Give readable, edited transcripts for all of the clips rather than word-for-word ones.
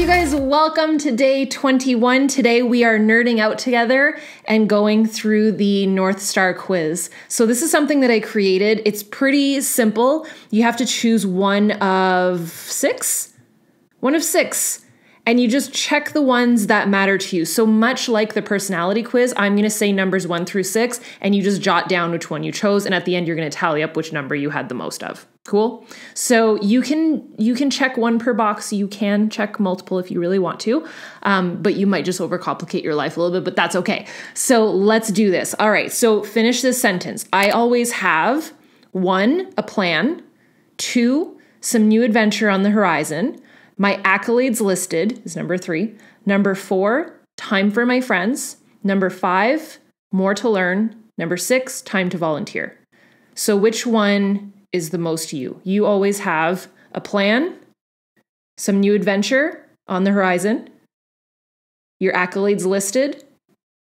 guys, welcome to day 21. Today we are nerding out together and going through the North Star quiz. So this is something that I created. It's pretty simple. You have to choose one of six, and you just check the ones that matter to you. So much like the personality quiz, I'm going to say numbers 1 through 6, and you just jot down which one you chose. And at the end, you're going to tally up which number you had the most of. Cool. So you can check one per box. You can check multiple if you really want to, but you might just overcomplicate your life a little bit, but that's okay. So let's do this. All right. So finish this sentence. I always have 1, a plan, 2, some new adventure on the horizon. My accolades listed is number 3. Number 4, time for my friends. Number 5, more to learn. Number 6, time to volunteer. So which one is the most you? You always have a plan, some new adventure on the horizon, your accolades listed,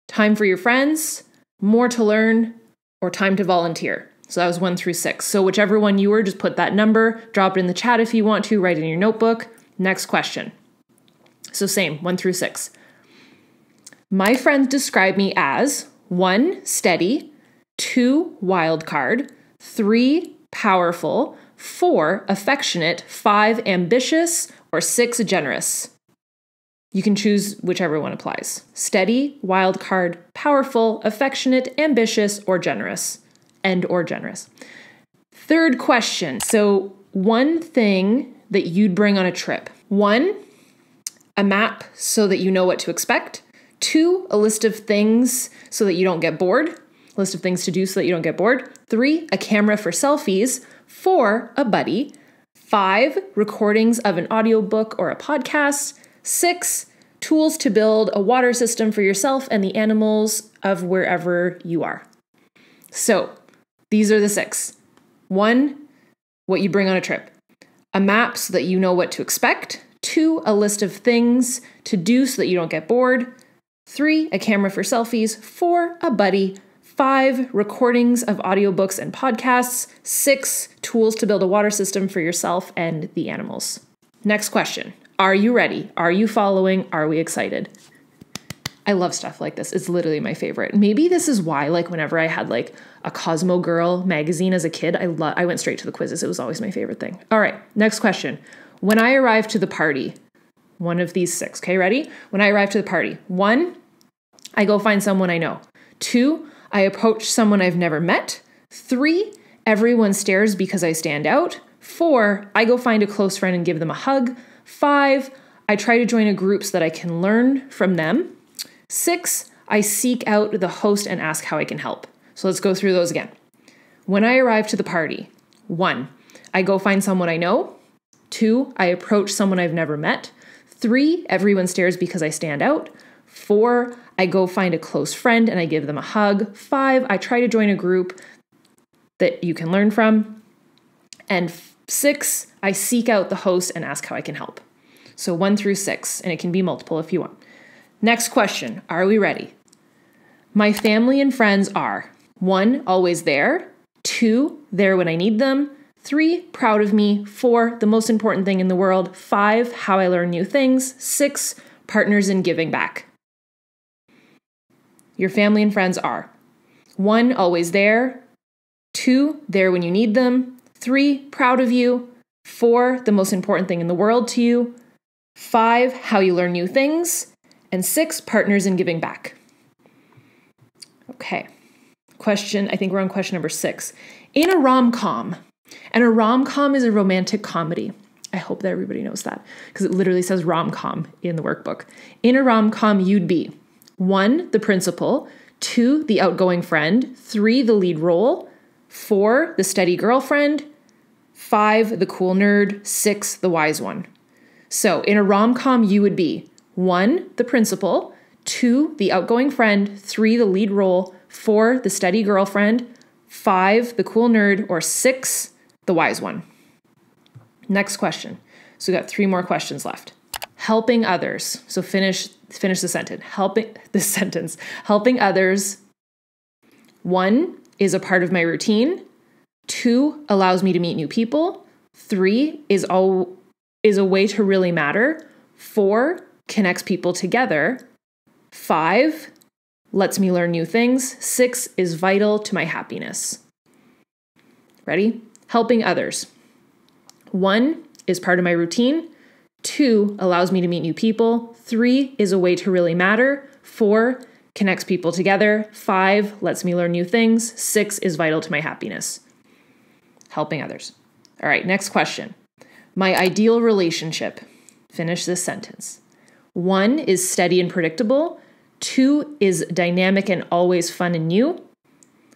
time for your friends, more to learn, or time to volunteer. So that was 1 through 6. So whichever one you were, just put that number, drop it in the chat if you want to, write it in your notebook. Next question. So same, 1 through 6. My friends describe me as 1, steady, 2, wild card, 3, powerful, 4, affectionate, 5, ambitious, or 6, generous. You can choose whichever one applies. Steady, wild card, powerful, affectionate, ambitious, or generous. Or generous. Third question. So one thing that you'd bring on a trip. 1, a map so that you know what to expect. 2, a list of things so that you don't get bored. List of things to do so that you don't get bored. 3, a camera for selfies. 4, a buddy. 5, recordings of an audiobook or a podcast. 6, tools to build a water system for yourself and the animals of wherever you are. So these are the 6. 1, what you bring on a trip. A map so that you know what to expect. 2, a list of things to do so that you don't get bored. 3, a camera for selfies. 4, a buddy. 5, recordings of audiobooks and podcasts. 6, tools to build a water system for yourself and the animals. Next question. Are you ready? Are you following? Are we excited? I love stuff like this. It's literally my favorite. Maybe this is why, like, whenever I had like a Cosmo Girl magazine as a kid, I went straight to the quizzes. It was always my favorite thing. All right, next question. When I arrive to the party, one of these 6, okay, ready? When I arrive to the party, 1, I go find someone I know. 2, I approach someone I've never met. 3, everyone stares because I stand out. 4, I go find a close friend and give them a hug. 5, I try to join a group so that I can learn from them. 6, I seek out the host and ask how I can help. So let's go through those again. When I arrive to the party, 1, I go find someone I know. 2, I approach someone I've never met. 3, everyone stares because I stand out. 4, I go find a close friend and I give them a hug. 5, I try to join a group that you can learn from. And 6, I seek out the host and ask how I can help. So 1 through 6, and it can be multiple if you want. Next question. Are we ready? My family and friends are 1, always there. 2, there when I need them. 3, proud of me. 4, the most important thing in the world. 5, how I learn new things. 6, partners in giving back. Your family and friends are 1, always there. 2, there when you need them. 3, proud of you. 4, the most important thing in the world to you. 5, how you learn new things. And 6, partners in giving back. Okay. I think we're on question number 6. In a rom-com, and a rom-com is a romantic comedy. I hope that everybody knows that because it literally says rom-com in the workbook. In a rom-com, you'd be 1, the principal. 2, the outgoing friend. 3, the lead role. 4, the steady girlfriend. 5, the cool nerd. 6, the wise one. So in a rom-com, you would be 1, the principal. 2, the outgoing friend. 3, the lead role. 4, the steady girlfriend. 5, the cool nerd. Or 6, the wise one. Next question. So we got 3 more questions left. Helping others. So finish the sentence. Helping others. 1, is a part of my routine. 2, allows me to meet new people. 3, is a way to really matter. 4, connects people together. 5, lets me learn new things. 6 is vital to my happiness. Ready? Helping others. 1 is part of my routine. 2 allows me to meet new people. 3 is a way to really matter. 4 connects people together. 5 lets me learn new things. 6 is vital to my happiness. Helping others. All right, next question. My ideal relationship. Finish this sentence. 1 is steady and predictable. 2 is dynamic and always fun and new.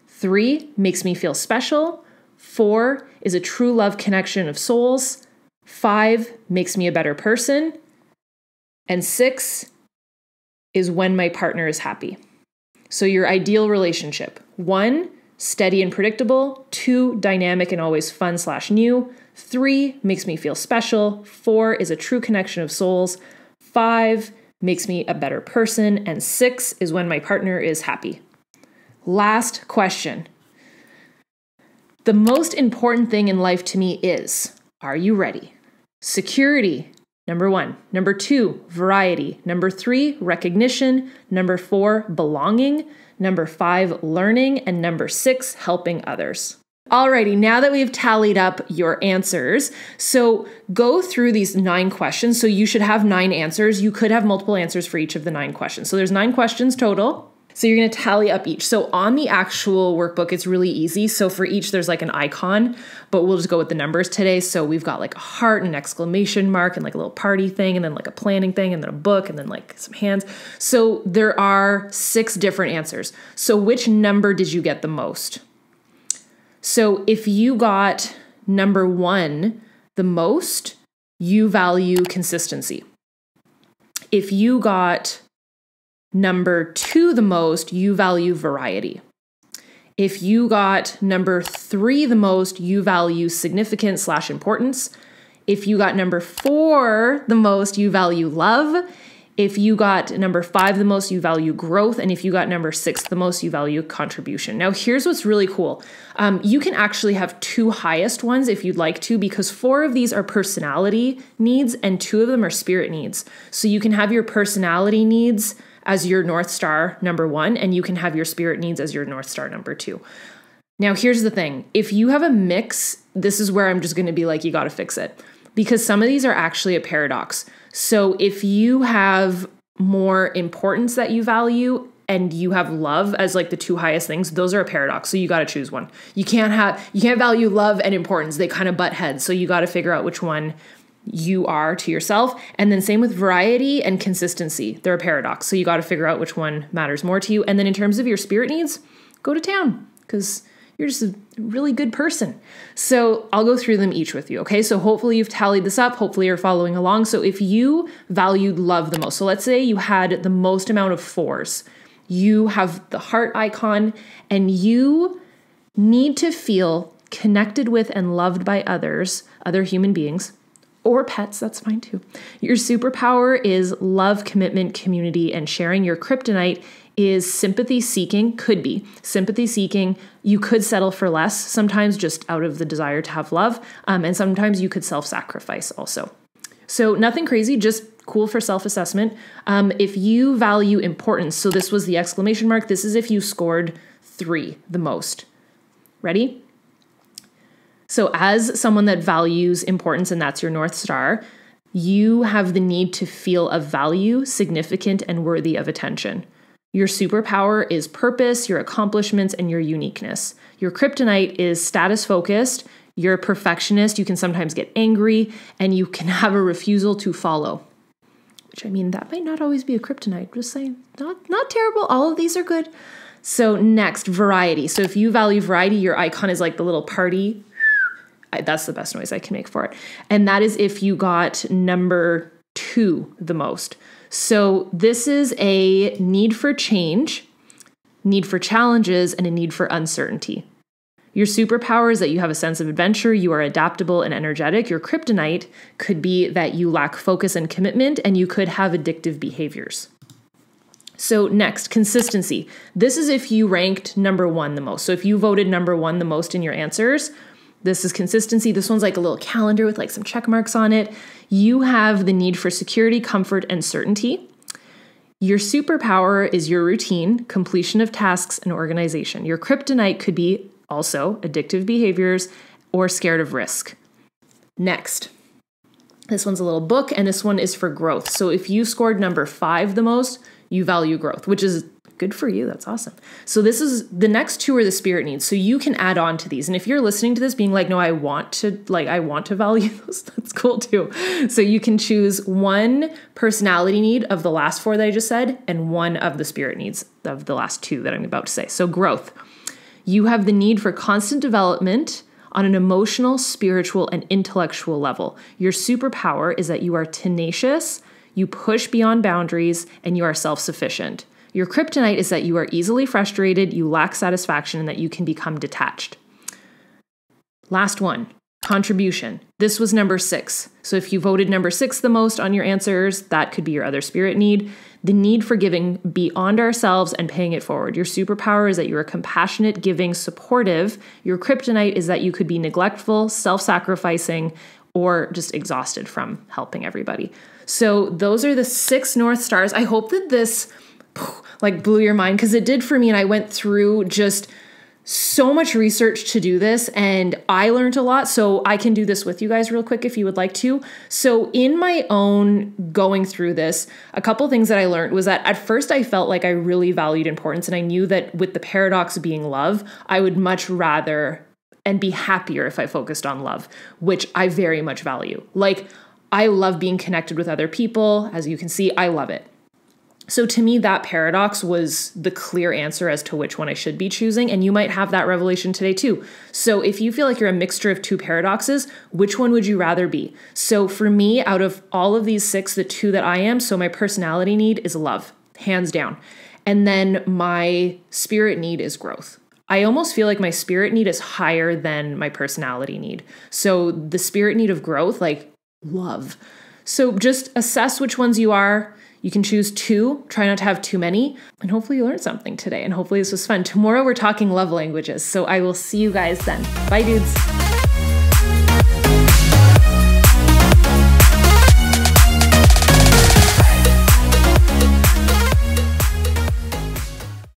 3 makes me feel special. 4 is a true love connection of souls. 5 makes me a better person. And 6 is when my partner is happy. So your ideal relationship. 1, steady and predictable. 2, dynamic and always fun/new. 3 makes me feel special. 4 is a true connection of souls. 5 makes me a better person. And 6 is when my partner is happy. Last question. The most important thing in life to me is, are you ready? Security, number 1. Number 2, variety. Number 3, recognition. Number 4, belonging. Number 5, learning. And number 6, helping others. Alrighty, now that we've tallied up your answers, so go through these 9 questions. So you should have 9 answers. You could have multiple answers for each of the 9 questions. So there's 9 questions total. So you're going to tally up each. So on the actual workbook, it's really easy. So for each, there's like an icon, but we'll just go with the numbers today. So we've got like a heart and an exclamation mark and like a little party thing and then like a planning thing and then a book and then like some hands. So there are 6 different answers. So which number did you get the most? So if you got number 1 the most, you value consistency. If you got number 2 the most, you value variety. If you got number 3 the most, you value significance/importance. If you got number 4 the most, you value love. If you got number 5 the most, you value growth. And if you got number 6 the most, you value contribution. Now, here's what's really cool. You can actually have 2 highest ones if you'd like to, because 4 of these are personality needs and 2 of them are spirit needs. So you can have your personality needs as your North Star number 1, and you can have your spirit needs as your North Star number 2. Now, here's the thing. If you have a mix, this is where I'm just going to be like, you got to fix it, because some of these are actually a paradox. So if you have more importance that you value and you have love as like the 2 highest things, those are a paradox. So you got to choose one. You can't value love and importance. They kind of butt heads. So you got to figure out which one you are to yourself. And then same with variety and consistency. They're a paradox. So you got to figure out which one matters more to you. And then in terms of your spirit needs, go to town, because you're just a really good person. So I'll go through them each with you. Okay. So hopefully you've tallied this up. Hopefully you're following along. So if you valued love the most, so let's say you had the most amount of 4s, you have the heart icon, and you need to feel connected with and loved by others, other human beings, or pets, that's fine too. Your superpower is love, commitment, community, and sharing. Your kryptonite is sympathy seeking, could be sympathy seeking. You could settle for less, sometimes just out of the desire to have love. And sometimes you could self-sacrifice also. So nothing crazy, just cool for self-assessment. If you value importance, so this was the exclamation mark. This is if you scored 3 the most. Ready? So as someone that values importance, and that's your North Star, you have the need to feel of value, significant, and worthy of attention. Your superpower is purpose, your accomplishments, and your uniqueness. Your kryptonite is status focused. You're a perfectionist. You can sometimes get angry, and you can have a refusal to follow. Which, I mean, that might not always be a kryptonite. Just saying, not terrible. All of these are good. So next, variety. So if you value variety, your icon is like the little party. That's the best noise I can make for it. And that is if you got number 2 the most. So this is a need for change, need for challenges, and a need for uncertainty. Your superpower is that you have a sense of adventure, you are adaptable and energetic. Your kryptonite could be that you lack focus and commitment, and you could have addictive behaviors. So next, consistency. This is if you ranked number 1 the most. So if you voted number 1 the most in your answers, This is consistency. This one's like a little calendar with like some check marks on it. You have the need for security, comfort, and certainty. Your superpower is your routine, completion of tasks, and organization. Your kryptonite could be also addictive behaviors or scared of risk. Next, this one's a little book, and this one is for growth. So if you scored number 5 the most, you value growth, which is good for you. That's awesome. So this is the next 2 are the spirit needs. So you can add on to these. And if you're listening to this being like, no, I want to value those, that's cool too. So you can choose 1 personality need of the last 4 that I just said, and 1 of the spirit needs of the last 2 that I'm about to say. So growth. You have the need for constant development on an emotional, spiritual, and intellectual level. Your superpower is that you are tenacious, you push beyond boundaries, and you are self-sufficient. Your kryptonite is that you are easily frustrated, you lack satisfaction, and that you can become detached. Last one, contribution. This was number 6. So if you voted number 6 the most on your answers, that could be your other spirit need. The need for giving beyond ourselves and paying it forward. Your superpower is that you are compassionate, giving, supportive. Your kryptonite is that you could be neglectful, self-sacrificing, or just exhausted from helping everybody. So those are the 6 North Stars. I hope that this like blew your mind, because it did for me, and I went through just so much research to do this, and I learned a lot. So I can do this with you guys real quick if you would like to. So in my own going through this, a couple things that I learned was that at first I felt like I really valued importance, and I knew that with the paradox being love, I would much rather and be happier if I focused on love, which I very much value. Like, I love being connected with other people. As you can see, I love it. So to me, that paradox was the clear answer as to which one I should be choosing. And you might have that revelation today too. So if you feel like you're a mixture of 2 paradoxes, which one would you rather be? So for me, out of all of these 6, the 2 that I am, so my personality need is love, hands down. And then my spirit need is growth. I almost feel like my spirit need is higher than my personality need. So the spirit need of growth, like love. So just assess which ones you are. You can choose 2, try not to have too many, and hopefully you learned something today, and hopefully this was fun. Tomorrow we're talking love languages, so I will see you guys then. Bye, dudes.